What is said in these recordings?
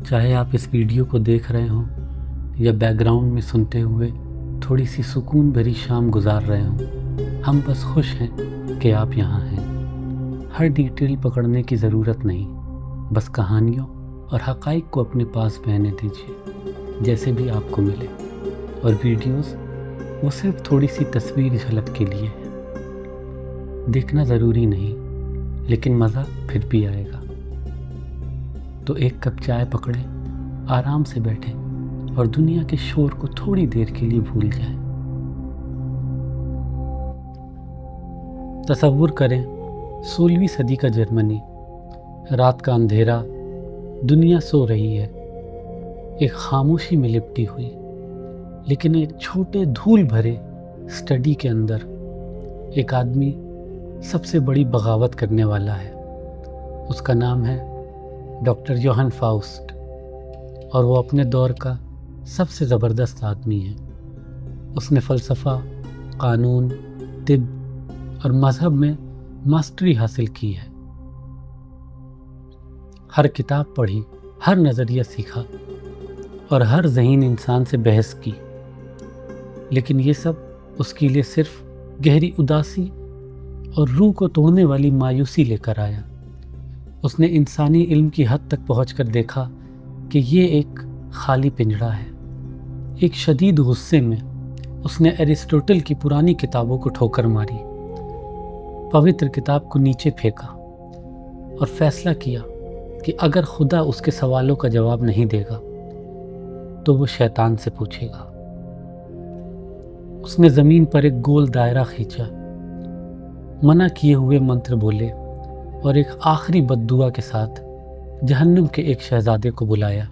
چاہے آپ اس ویڈیو کو دیکھ رہے ہوں یا بیک گراؤنڈ میں سنتے ہوئے تھوڑی سی سکون بھری شام گزار رہے ہوں، ہم بس خوش ہیں کہ آپ یہاں ہیں۔ ہر ڈیٹیل پکڑنے کی ضرورت نہیں، بس کہانیوں اور حقائق کو اپنے پاس بہنے دیجیے جیسے بھی آپ کو ملے، اور ویڈیوز وہ صرف تھوڑی سی تصویر جھلک کے لیے ہے۔ دیکھنا ضروری نہیں، لیکن مزہ پھر بھی آئے گا۔ تو ایک کپ چائے پکڑیں، آرام سے بیٹھیں اور دنیا کے شور کو تھوڑی دیر کے لیے بھول جائیں۔ تصور کریں 16ویں صدی کا جرمنی، رات کا اندھیرا، دنیا سو رہی ہے، ایک خاموشی میں لپٹی ہوئی، لیکن ایک چھوٹے دھول بھرے اسٹڈی کے اندر ایک آدمی سب سے بڑی بغاوت کرنے والا ہے۔ اس کا نام ہے ڈاکٹر یوہن فاؤسٹ، اور وہ اپنے دور کا سب سے زبردست آدمی ہے۔ اس نے فلسفہ، قانون، طب اور مذہب میں ماسٹری حاصل کی ہے۔ ہر کتاب پڑھی، ہر نظریہ سیکھا اور ہر ذہین انسان سے بحث کی، لیکن یہ سب اس کے لیے صرف گہری اداسی اور روح کو توڑنے والی مایوسی لے کر آیا۔ اس نے انسانی علم کی حد تک پہنچ کر دیکھا کہ یہ ایک خالی پنجرا ہے۔ ایک شدید غصے میں اس نے ایرسٹوٹل کی پرانی کتابوں کو ٹھوکر ماری، پوتر کتاب کو نیچے پھینکا اور فیصلہ کیا کہ اگر خدا اس کے سوالوں کا جواب نہیں دے گا تو وہ شیطان سے پوچھے گا۔ اس نے زمین پر ایک گول دائرہ کھینچا، منع کیے ہوئے منتر بولے اور ایک آخری بد دعا کے ساتھ جہنم کے ایک شہزادے کو بلایا۔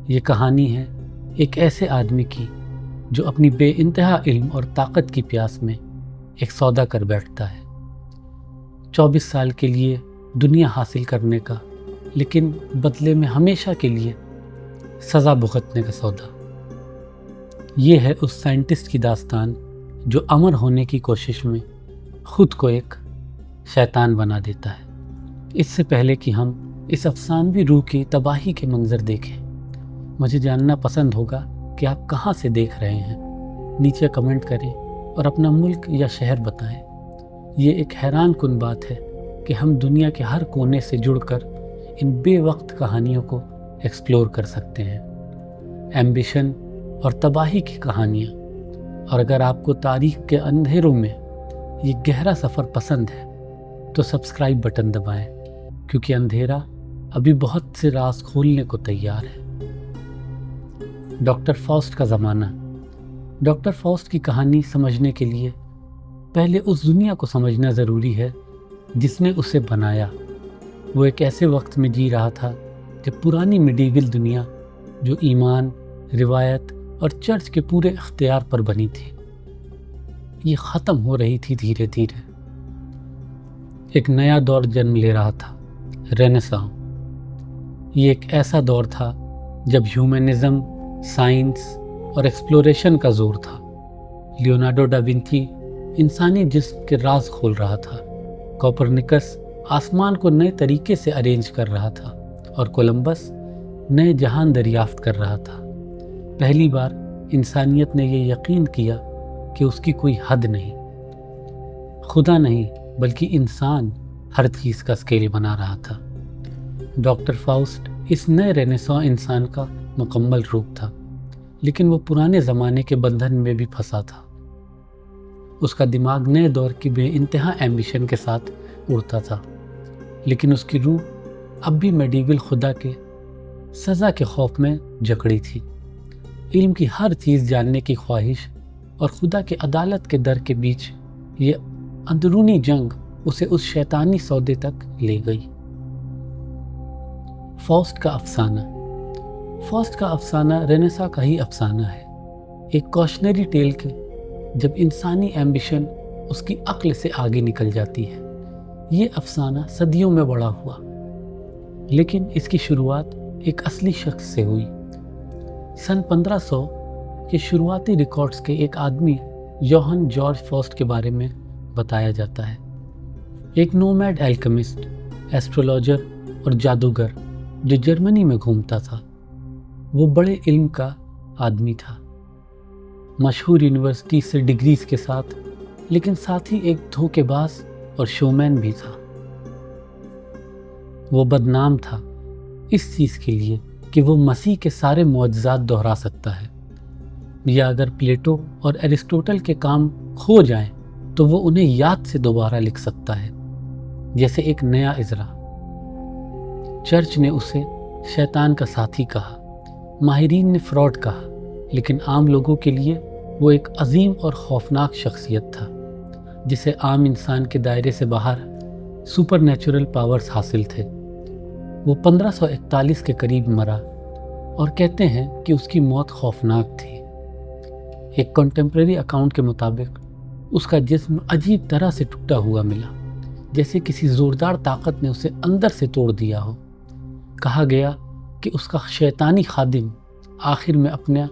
یہ کہانی ہے ایک ایسے آدمی کی جو اپنی بے انتہا علم اور طاقت کی پیاس میں ایک سودا کر بیٹھتا ہے، 24 سال کے لیے دنیا حاصل کرنے کا، لیکن بدلے میں ہمیشہ کے لیے سزا بھگتنے کا سودا۔ یہ ہے اس سائنٹسٹ کی داستان جو امر ہونے کی کوشش میں خود کو ایک شیطان بنا دیتا ہے۔ اس سے پہلے کہ ہم اس افسانوی روح کی تباہی کے منظر دیکھیں، مجھے جاننا پسند ہوگا کہ آپ کہاں سے دیکھ رہے ہیں۔ نیچے کمنٹ کریں اور اپنا ملک یا شہر بتائیں۔ یہ ایک حیران کن بات ہے کہ ہم دنیا کے ہر کونے سے جڑ کر ان بے وقت کہانیوں کو ایکسپلور کر سکتے ہیں۔ ایمبیشن اور تباہی کی کہانیاں۔ اور اگر آپ کو تاریخ کے اندھیروں میں یہ گہرا سفر پسند ہے تو سبسکرائب بٹن دبائیں، کیونکہ اندھیرا ابھی بہت سے راز کھولنے کو تیار ہے۔ ڈاکٹر فاؤسٹ کا زمانہ۔ ڈاکٹر فاؤسٹ کی کہانی سمجھنے کے لیے پہلے اس دنیا کو سمجھنا ضروری ہے جس نے اسے بنایا۔ وہ ایک ایسے وقت میں جی رہا تھا جب پرانی میڈیول دنیا، جو ایمان، روایت اور چرچ کے پورے اختیار پر بنی تھی، یہ ختم ہو رہی تھی دھیرے دھیرے۔ ایک نیا دور جنم لے رہا تھا، رینیساں۔ یہ ایک ایسا دور تھا جب ہیومنزم، سائنس اور ایکسپلوریشن کا زور تھا۔ لیونارڈو دا ونچی انسانی جسم کے راز کھول رہا تھا، کوپرنیکس آسمان کو نئے طریقے سے ارینج کر رہا تھا، اور کولمبس نئے جہان دریافت کر رہا تھا۔ پہلی بار انسانیت نے یہ یقین کیا کہ اس کی کوئی حد نہیں، خدا نہیں بلکہ انسان ہر چیز کا اسکیل بنا رہا تھا۔ ڈاکٹر فاؤسٹ اس نئے رینیساں انسان کا مکمل روپ تھا، لیکن وہ پرانے زمانے کے بندھن میں بھی پھنسا تھا۔ اس کا دماغ نئے دور کی بے انتہا ایمبیشن کے ساتھ اڑتا تھا، لیکن اس کی روح اب بھی میڈیول خدا کے سزا کے خوف میں جکڑی تھی۔ علم کی ہر چیز جاننے کی خواہش اور خدا کے عدالت کے در کے بیچ یہ اندرونی جنگ اسے اس شیطانی سودے تک لے گئی۔ فاؤسٹ کا افسانہ۔ فاؤسٹ کا افسانہ رینیساں کا ہی افسانہ ہے، ایک کوشنری ٹیل کے جب انسانی ایمبیشن اس کی عقل سے آگے نکل جاتی ہے۔ یہ افسانہ صدیوں میں بڑا ہوا، لیکن اس کی شروعات ایک اصلی شخص سے ہوئی۔ سن 1500 کے شروعاتی ریکارڈز کے ایک آدمی یوہن جارج فاؤسٹ کے بارے میں بتایا جاتا ہے۔ ایک نومیڈ الکیمسٹ، ایسٹرولوجر اور جادوگر जो जर्मनी में घूमता था। वो बड़े इल्म का आदमी था, मशहूर यूनिवर्सिटी से डिग्रीज के साथ, लेकिन साथ ही एक धोखेबाज और शोमैन भी था। वो बदनाम था इस चीज़ के लिए कि वो मसीह के सारे मुअज्जिज़ात दोहरा सकता है, या अगर प्लेटो और एरिस्टोटल के काम खो जाएं तो वो उन्हें याद से दोबारा लिख सकता है, जैसे एक नया इजरा। चर्च ने उसे शैतान का साथी कहा, माहिरीन ने फ्रॉड कहा, लेकिन आम लोगों के लिए वो एक अजीम और खौफनाक शख्सियत था, जिसे आम इंसान के दायरे से बाहर सुपर नेचुरल पावर्स हासिल थे। वो 1541 के करीब मरा और कहते हैं कि उसकी मौत खौफनाक थी। एक कंटेम्प्रेरी अकाउंट के मुताबिक उसका जिस्म अजीब तरह से टूटा हुआ मिला, जैसे किसी ज़ोरदार ताकत ने उसे अंदर से तोड़ दिया हो। कहा गया कि उसका शैतानी खादिम आखिर में अपना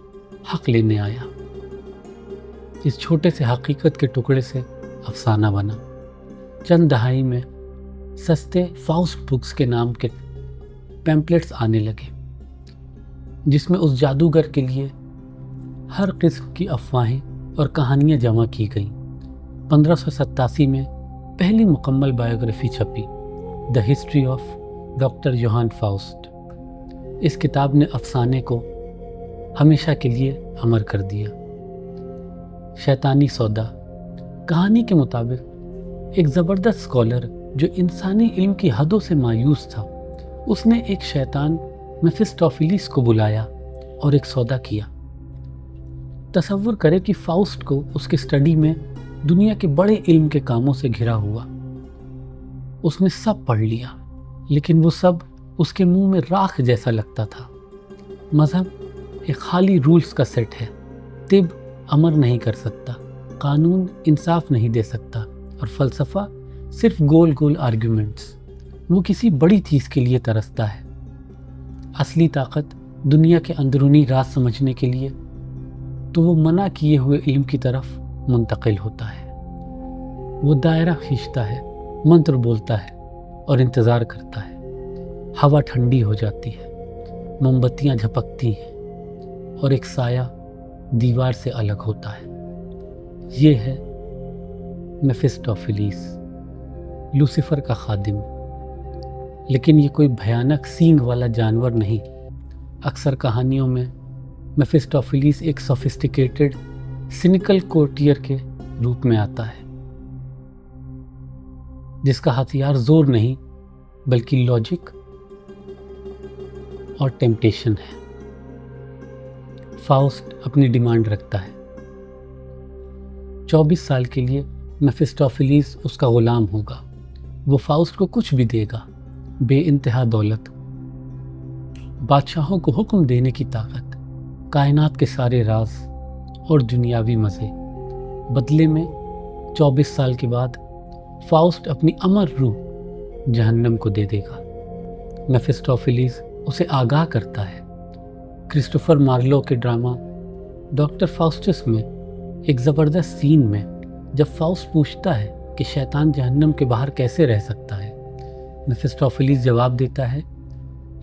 हक लेने आया। इस छोटे से हकीकत के टुकड़े से अफसाना बना। चंद दहाई में सस्ते फाउस्ट बुक्स के नाम के पैम्पलेट्स आने लगे, जिसमें उस जादूगर के लिए हर किस्म की अफवाहें और कहानियाँ जमा की गईं। 1587 में पहली मुकम्मल बायोग्राफी छपी, the history of doctor Johann Faust. इस किताब ने अफसाने को हमेशा के लिए अमर कर दिया। शैतानी सौदा। कहानी के मुताबिक एक ज़बरदस्त स्कॉलर जो इंसानी इल्म की हदों से मायूस था, उसने एक शैतान मेफिस्टोफिलिस को बुलाया और एक सौदा किया। तसव्वुर करें कि फाउस्ट को उसके स्टडी में दुनिया के बड़े इल्म के कामों से घिरा हुआ। उसने सब पढ़ लिया, लेकिन वो सब उसके मुंह में राख जैसा लगता था। मज़हब एक खाली रूल्स का सेट है, तिब अमर नहीं कर सकता, कानून इंसाफ नहीं दे सकता, और फ़लसफ़ा सिर्फ गोल गोल आर्ग्यूमेंट्स। वो किसी बड़ी चीज़ के लिए तरसता है। असली ताकत दुनिया के अंदरूनी राज समझने के लिए तो वो मना किए हुए इल्म की तरफ मुंतकिल होता है। वो दायरा खींचता है, मंत्र बोलता है और इंतज़ार करता है। हवा ठंडी हो जाती है, मोमबत्तियाँ झपकती हैं और एक साया दीवार से अलग होता है। ये है मेफिस्टोफिलिस, लूसीफर का खादिम। लेकिन ये कोई भयानक सींग वाला जानवर नहीं। अक्सर कहानियों में मेफिस्टोफिलिस एक सोफिस्टिकेटेड सिनिकल कोर्टियर के रूप में आता है, जिसका हथियार जोर नहीं बल्कि लॉजिक और टेम्पटेशन है। फाउस्ट अपनी डिमांड रखता है। 24 साल के लिए मेफिस्टोफिलिस उसका गुलाम होगा। वो फाउस्ट को कुछ भी देगा, बेइंतहा दौलत, बादशाहों को हुक्म देने की ताकत, कायनात के सारे राज और दुनियावी मज़े। बदले में 24 साल के बाद फाउस्ट अपनी अमर रूह जहन्नम को दे देगा। मेफिस्टोफिलिस उसे आगाह करता है। क्रिस्टोफर मार्लो के ड्रामा डॉक्टर फाउस्टस में एक ज़बरदस्त सीन में जब फाउस्ट पूछता है कि शैतान जहन्नम के बाहर कैसे रह सकता है, मेफिस्टोफिलिस जवाब देता है,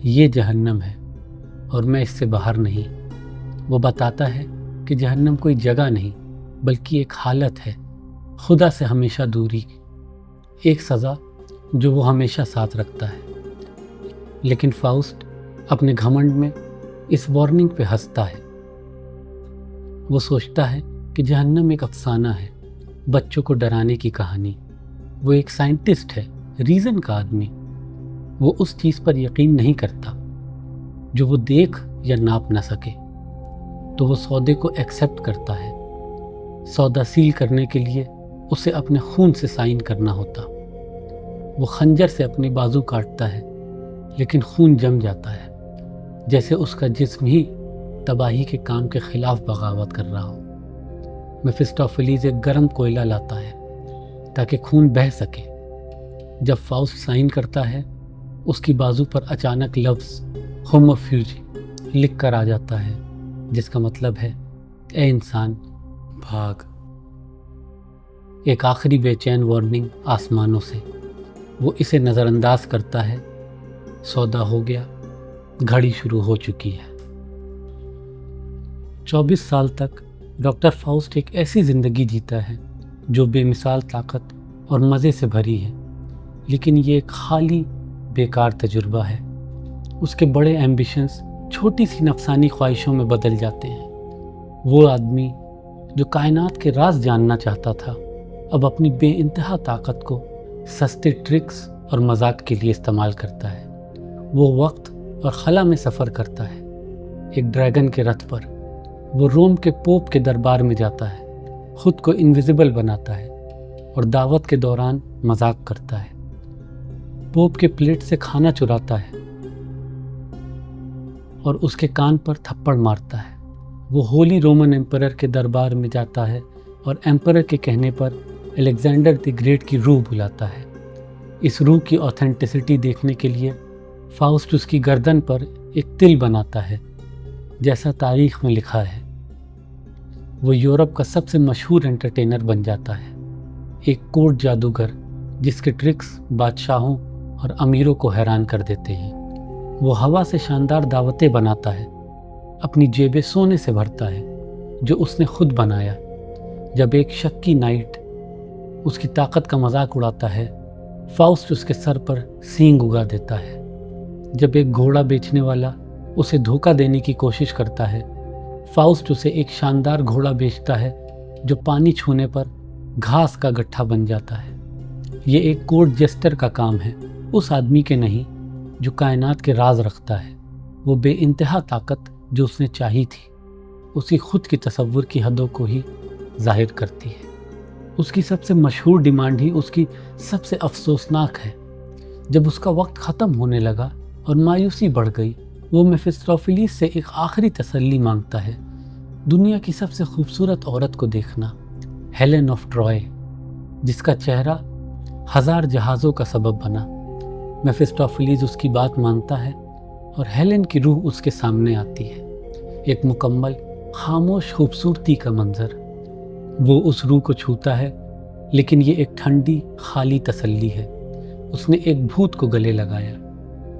ये जहन्नम है और मैं इससे बाहर नहीं। वो बताता है कि जहन्नम कोई जगह नहीं बल्कि एक हालत है, खुदा से हमेशा दूरी, एक सज़ा जो वो हमेशा साथ रखता है। लेकिन फाउस्ट अपने घमंड में इस वार्निंग पे हंसता है। वो सोचता है कि जहन्नम एक अफसाना है, बच्चों को डराने की कहानी। वो एक साइंटिस्ट है, रीज़न का आदमी। वो उस चीज़ पर यकीन नहीं करता जो वो देख या नाप ना सके, तो वो सौदे को एक्सेप्ट करता है। सौदा सील करने के लिए उसे अपने खून से साइन करना होता। वो खंजर से अपनी बाजू काटता है, लेकिन खून जम जाता है, जैसे उसका जिस्म ही तबाही के काम के खिलाफ बगावत कर रहा हो। मेफिस्टोफिलिस एक गर्म कोयला लाता है ताकि खून बह सके। जब फाउस्ट साइन करता है, उसकी बाजू पर अचानक लफ्ज़ होमो फ्यूजी लिख कर आ जाता है, जिसका मतलब है ए इंसान भाग। एक आखिरी बेचैन वार्निंग आसमानों से। वो इसे नज़रअंदाज करता है। सौदा हो गया, घड़ी शुरू हो चुकी है। 24 साल तक डॉक्टर फाउस्ट एक ऐसी ज़िंदगी जीता है जो बेमिसाल ताकत और मज़े से भरी है, लेकिन ये एक खाली बेकार तजुर्बा है। उसके बड़े एम्बिशंस छोटी सी नफसानी ख्वाहिशों में बदल जाते हैं। वो आदमी जो कायनात के राज जानना चाहता था, अब अपनी बेइंतहा ताकत को सस्ते ट्रिक्स और मजाक के लिए इस्तेमाल करता है। वो वक्त और खला में सफ़र करता है, एक ड्रैगन के रथ पर। वो रोम के पोप के दरबार में जाता है, खुद को इनविजिबल बनाता है और दावत के दौरान मजाक करता है। पोप के प्लेट से खाना चुराता है और उसके कान पर थप्पड़ मारता है। वो होली रोमन एम्परर के दरबार में जाता है और एम्परर के कहने पर अलेक्जेंडर द ग्रेट की रूह बुलाता है। इस रूह की ऑथेंटिसिटी देखने के लिए फाउस्ट उसकी गर्दन पर एक तिल बनाता है, जैसा तारीख में लिखा है। वो यूरोप का सबसे मशहूर एंटरटेनर बन जाता है, एक कोड जादूगर जिसके ट्रिक्स बादशाहों और अमीरों को हैरान कर देते हैं। वो हवा से शानदार दावतें बनाता है, अपनी जेबें सोने से भरता है जो उसने खुद बनाया। जब एक शक्की नाइट उसकी ताकत का मजाक उड़ाता है, फाउस्ट उसके सर पर सींग उगा देता है। जब एक घोड़ा बेचने वाला उसे धोखा देने की कोशिश करता है, फाउस्ट उसे एक शानदार घोड़ा बेचता है जो पानी छूने पर घास का गट्ठा बन जाता है। ये एक कोड जेस्टर का काम है, उस आदमी के नहीं जो कायनात के राज रखता है। वो बेइंतहा ताकत जो उसने चाही थी, उसकी खुद की तसव्वुर की हदों को ही जाहिर करती है। उसकी सबसे मशहूर डिमांड ही उसकी सबसे अफसोसनाक है। जब उसका वक्त ख़त्म होने लगा और मायूसी बढ़ गई, वो मेफिस्टोफेलिस से एक आखिरी तसल्ली मांगता है, दुनिया की सबसे खूबसूरत औरत को देखना, हेलेन ऑफ ट्रॉय, जिसका चेहरा 1000 जहाज़ों का सबब बना। मेफिस्टोफेलिस उसकी बात मानता है और हेलेन की रूह उसके सामने आती है, एक मुकम्मल खामोश खूबसूरती का मंजर। वो उस रूह को छूता है, लेकिन ये एक ठंडी खाली तसल्ली है। उसने एक भूत को गले लगाया,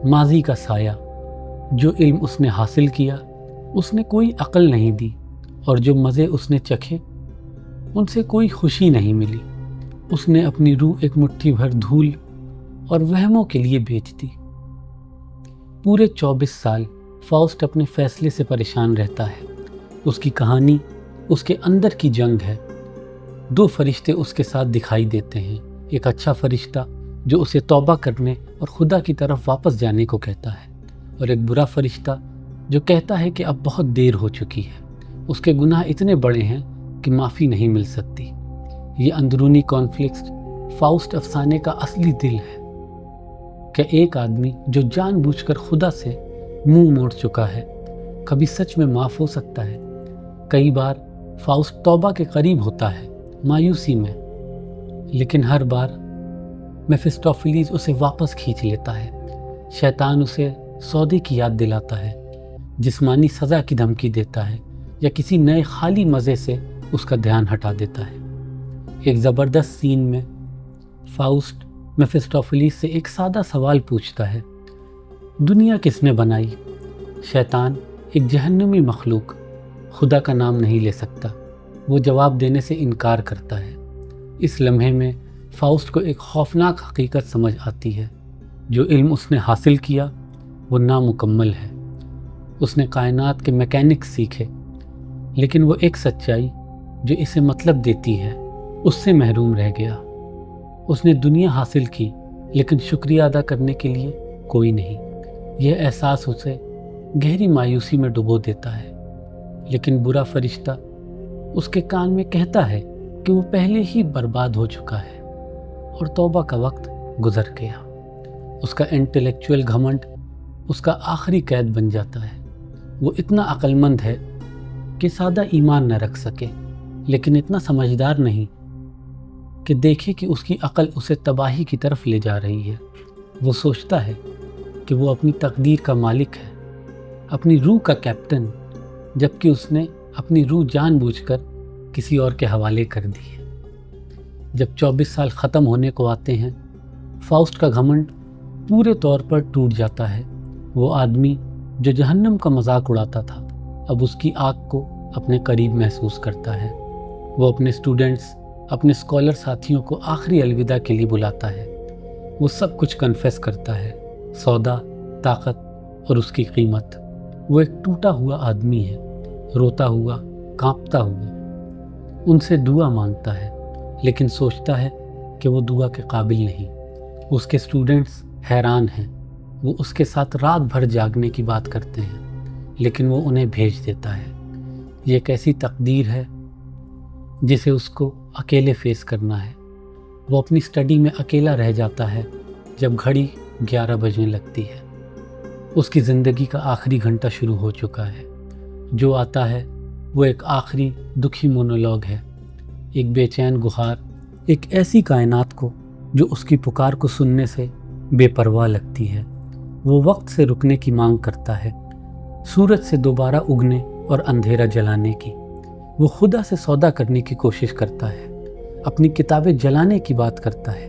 माजी का साया। जो इल्म उसने हासिल किया उसने कोई अक्ल नहीं दी, और जो मज़े उसने चखे उनसे कोई खुशी नहीं मिली। उसने अपनी रूह एक मुट्ठी भर धूल और वहमों के लिए बेच दी। पूरे 24 साल फाउस्ट अपने फैसले से परेशान रहता है। उसकी कहानी उसके अंदर की जंग है। 2 फरिश्ते उसके साथ दिखाई देते हैं, एक अच्छा फरिश्ता जो उसे तौबा करने और खुदा की तरफ वापस जाने को कहता है, और एक बुरा फरिश्ता जो कहता है कि अब बहुत देर हो चुकी है, उसके गुनाह इतने बड़े हैं कि माफ़ी नहीं मिल सकती। ये अंदरूनी कॉन्फ्लिक्ट फाउस्ट अफसाने का असली दिल है। क्या एक आदमी जो जानबूझकर खुदा से मुंह मोड़ चुका है कभी सच में माफ़ हो सकता है? कई बार फाउस्ट तौबा के करीब होता है, मायूसी में, लेकिन हर बार मेफिस्टोफेलिस उसे वापस खींच लेता है। शैतान उसे सौदे की याद दिलाता है, जिस्मानी सज़ा की धमकी देता है, या किसी नए खाली मज़े से उसका ध्यान हटा देता है। एक ज़बरदस्त सीन में फाउस्ट मेफिस्टोफेलिस से एक सादा सवाल पूछता है, दुनिया किसने बनाई? शैतान, एक जहन्नमी मखलूक, खुदा का नाम नहीं ले सकता। वो जवाब देने से इनकार करता है। इस लम्हे में फाउस्ट को एक खौफनाक हकीकत समझ आती है, जो इल्म उसने हासिल किया वो नामुकम्मल है। उसने कायनात के मैकेनिक्स सीखे, लेकिन वो एक सच्चाई जो इसे मतलब देती है उससे महरूम रह गया। उसने दुनिया हासिल की, लेकिन शुक्रिया अदा करने के लिए कोई नहीं। यह एहसास उसे गहरी मायूसी में डुबो देता है। लेकिन बुरा फरिश्ता उसके कान में कहता है कि वो पहले ही बर्बाद हो चुका है और तौबा का वक्त गुजर गया। उसका इंटेलेक्चुअल घमंड उसका आखिरी कैद बन जाता है। वो इतना अक्लमंद है कि सादा ईमान न रख सके, लेकिन इतना समझदार नहीं कि देखे कि उसकी अक्ल उसे तबाही की तरफ ले जा रही है। वो सोचता है कि वो अपनी तकदीर का मालिक है, अपनी रूह का कैप्टन, जबकि उसने अपनी रूह जानबूझकर किसी और के हवाले कर दी है। जब 24 साल ख़त्म होने को आते हैं, फाउस्ट का घमंड पूरे तौर पर टूट जाता है। वो आदमी जो जहन्नम का मजाक उड़ाता था अब उसकी आग को अपने करीब महसूस करता है। वो अपने स्टूडेंट्स, अपने स्कॉलर साथियों को आखिरी अलविदा के लिए बुलाता है। वो सब कुछ कन्फेस करता है, सौदा, ताकत और उसकी कीमत। वो एक टूटा हुआ आदमी है, रोता हुआ, कांपता हुआ। उनसे दुआ मांगता है, लेकिन सोचता है कि वो दुआ के काबिल नहीं। उसके स्टूडेंट्स हैरान हैं। वो उसके साथ रात भर जागने की बात करते हैं, लेकिन वो उन्हें भेज देता है। ये एक ऐसी तकदीर है जिसे उसको अकेले फेस करना है। वो अपनी स्टडी में अकेला रह जाता है जब घड़ी 11 बजने लगती है। उसकी ज़िंदगी का आखिरी घंटा शुरू हो चुका है। जो आता है वो एक आखिरी दुखी मोनोलॉग है, एक बेचैन गुहार, एक ऐसी कायनात को जो उसकी पुकार को सुनने से बेपरवाह लगती है। वो वक्त से रुकने की मांग करता है, सूरज से दोबारा उगने और अंधेरा जलाने की। वो खुदा से सौदा करने की कोशिश करता है, अपनी किताबें जलाने की बात करता है।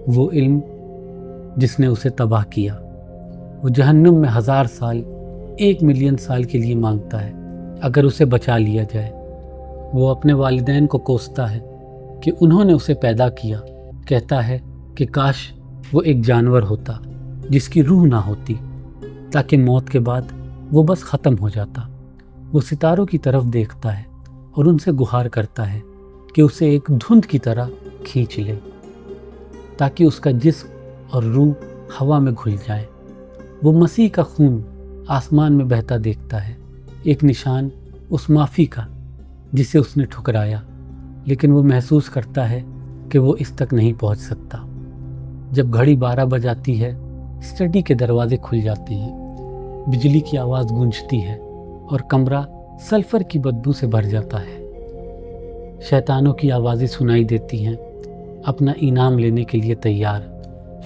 वो इल्म जिसने उसे तबाह किया। वो जहन्नुम में 1000 साल, 1 मिलियन साल के लिए मांगता है अगर उसे बचा लिया जाए। वो अपने वालिदैन को कोसता है कि उन्होंने उसे पैदा किया। कहता है कि काश वो एक जानवर होता जिसकी रूह ना होती, ताकि मौत के बाद वो बस ख़त्म हो जाता। वो सितारों की तरफ देखता है और उनसे गुहार करता है कि उसे एक धुंध की तरह खींच ले, ताकि उसका जिस्म और रूह हवा में घुल जाए। वो मसीह का खून आसमान में बहता देखता है, एक निशान उस माफ़ी का जिसे उसने ठुकराया, लेकिन वो महसूस करता है कि वो इस तक नहीं पहुंच सकता। जब घड़ी 12 बजाती है, स्टडी के दरवाजे खुल जाते हैं, बिजली की आवाज़ गूंजती है और कमरा सल्फर की बदबू से भर जाता है। शैतानों की आवाज़ें सुनाई देती हैं, अपना इनाम लेने के लिए तैयार।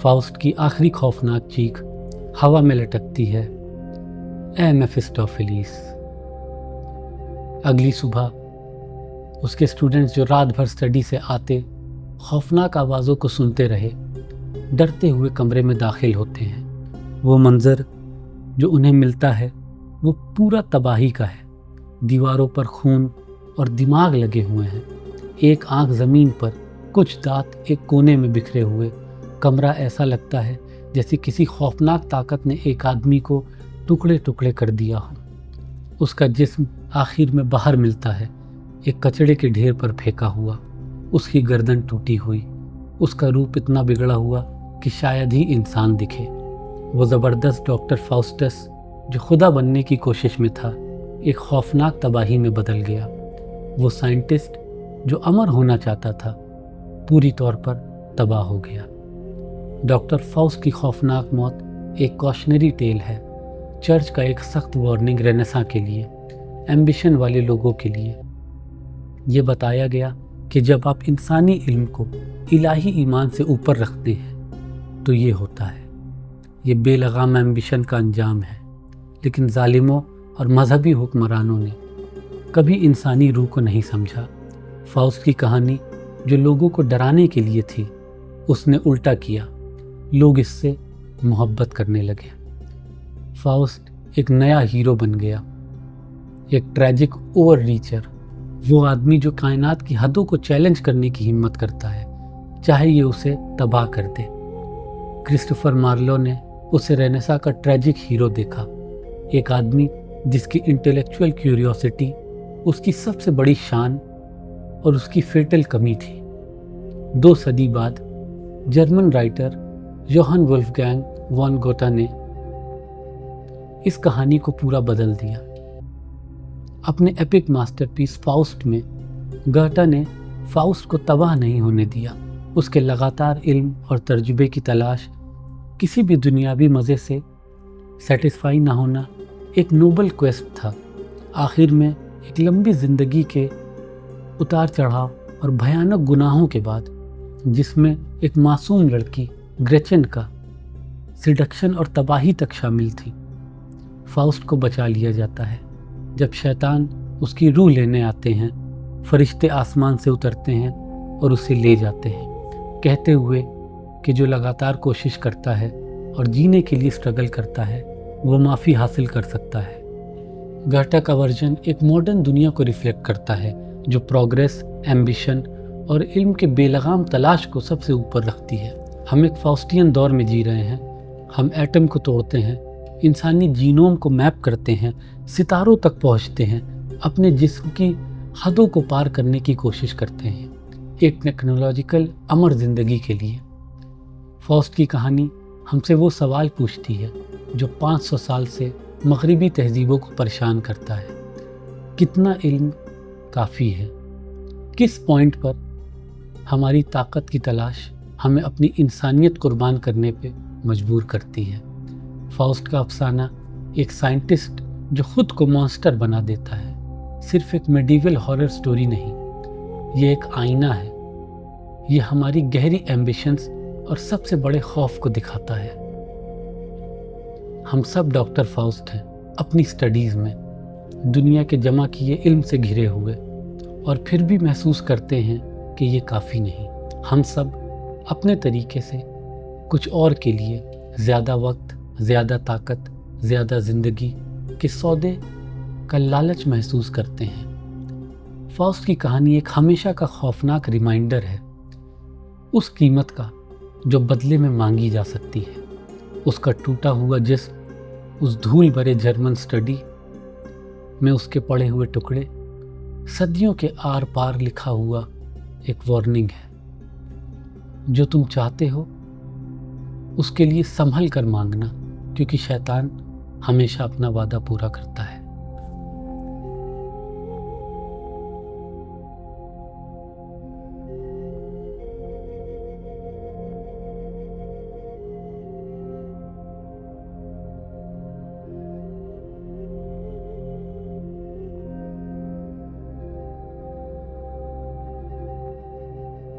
फाउस्ट की आखिरी खौफनाक चीख हवा में लटकती है, ए मेफिस्टोफेलिस। अगली सुबह उसके स्टूडेंट्स जो रात भर स्टडी से आते खौफनाक आवाज़ों को सुनते रहे, डरते हुए कमरे में दाखिल होते हैं। वो मंज़र जो उन्हें मिलता है वो पूरा तबाही का है। दीवारों पर खून और दिमाग लगे हुए हैं, एक आंख ज़मीन पर, कुछ दांत एक कोने में बिखरे हुए। कमरा ऐसा लगता है जैसे किसी खौफनाक ताकत ने एक आदमी को टुकड़े टुकड़े कर दिया हो। उसका जिस्म आखिर में बाहर मिलता है, एक कचड़े के ढेर पर फेंका हुआ। उसकी गर्दन टूटी हुई, उसका रूप इतना बिगड़ा हुआ कि शायद ही इंसान दिखे। वो ज़बरदस्त डॉक्टर फाउस्टस जो खुदा बनने की कोशिश में था, एक खौफनाक तबाही में बदल गया। वो साइंटिस्ट जो अमर होना चाहता था, पूरी तौर पर तबाह हो गया। डॉक्टर फाउस्ट की खौफनाक मौत एक कॉशनरी टेल है, चर्च का एक सख्त वार्निंग रेनेसां के लिए, एम्बिशन वाले लोगों के लिए। ये बताया गया कि जब आप इंसानी इल्म को इलाही ईमान से ऊपर रखते हैं तो ये होता है। ये बेलगाम एम्बिशन का अंजाम है, लेकिन जालिमों और मजहबी हुक्मरानों ने कभी इंसानी रूह को नहीं समझा। फाउस्ट की कहानी जो लोगों को डराने के लिए थी, उसने उल्टा किया। लोग इससे मोहब्बत करने लगे। फाउस्ट एक नया हीरो बन गया, एक ट्रैजिक ओवर रीचर। वो आदमी जो कायनात की हदों को चैलेंज करने की हिम्मत करता है, चाहे ये उसे तबाह कर दे। क्रिस्टोफर मार्लो ने उसे रेनेसां का ट्रैजिक हीरो देखा, एक आदमी जिसकी इंटेलेक्चुअल क्यूरियोसिटी उसकी सबसे बड़ी शान और उसकी फेटल कमी थी। 2 सदी बाद German writer Yohan Wolfgang von गोटा ने इस कहानी को पूरा बदल दिया। अपने एपिक मास्टरपीस फाउस्ट में गोटा ने फाउस्ट को तबाह नहीं होने दिया। उसके लगातार इल्म और तजुर्बे की तलाश, किसी भी दुनियावी मज़े से सेटिस्फाई ना होना, एक नोबल क्वेस्ट था। आखिर में एक लंबी ज़िंदगी के उतार चढ़ाव और भयानक गुनाहों के बाद, जिसमें एक मासूम लड़की ग्रेचन का सिडक्शन और तबाही तक शामिल थी, फाउस्ट को बचा लिया जाता है। जब शैतान उसकी रूह लेने आते हैं, फरिश्ते आसमान से उतरते हैं और उसे ले जाते हैं, कहते हुए कि जो लगातार कोशिश करता है और जीने के लिए स्ट्रगल करता है वो माफ़ी हासिल कर सकता है। गाटा का वर्जन एक मॉडर्न दुनिया को रिफ्लेक्ट करता है जो प्रोग्रेस, एम्बिशन और इल्म के बेलगाम तलाश को सबसे ऊपर रखती है। हम एक फाउस्टियन दौर में जी रहे हैं। हम एटम को तोड़ते हैं, इंसानी जीनोम को मैप करते हैं, सितारों तक पहुंचते हैं, अपने जिस्म की हदों को पार करने की कोशिश करते हैं एक टेक्नोलॉजिकल अमर ज़िंदगी के लिए। फॉस्ट की कहानी हमसे वो सवाल पूछती है जो 500 साल से मगरिबी तहजीबों को परेशान करता है। कितना इल्म काफ़ी है? किस पॉइंट पर हमारी ताकत की तलाश हमें अपनी इंसानियत कुर्बान करने पे मजबूर करती है? फॉस्ट का अफसाना एक साइंटिस्ट जो खुद को मॉन्स्टर बना देता है सिर्फ एक मेडिवल हॉरर स्टोरी नहीं, ये एक आईना है। ये हमारी गहरी एम्बिशंस और सबसे बड़े खौफ को दिखाता है। हम सब डॉक्टर फाउस्ट हैं अपनी स्टडीज़ में, दुनिया के जमा किए इल्म से घिरे हुए, और फिर भी महसूस करते हैं कि ये काफ़ी नहीं। हम सब अपने तरीके से कुछ और के लिए ज़्यादा वक्त, ज़्यादा ताकत, ज़्यादा ज़िंदगी के सौदे का लालच महसूस करते हैं। फॉस्ट की कहानी एक हमेशा का खौफनाक रिमाइंडर है उस कीमत का जो बदले में मांगी जा सकती है। उसका टूटा हुआ जिस्म, उस धूल भरे जर्मन स्टडी में उसके पड़े हुए टुकड़े सदियों के आर पार लिखा हुआ एक वार्निंग है। जो तुम चाहते हो उसके लिए संभल कर मांगना, क्योंकि शैतान हमेशा अपना वादा पूरा करता है।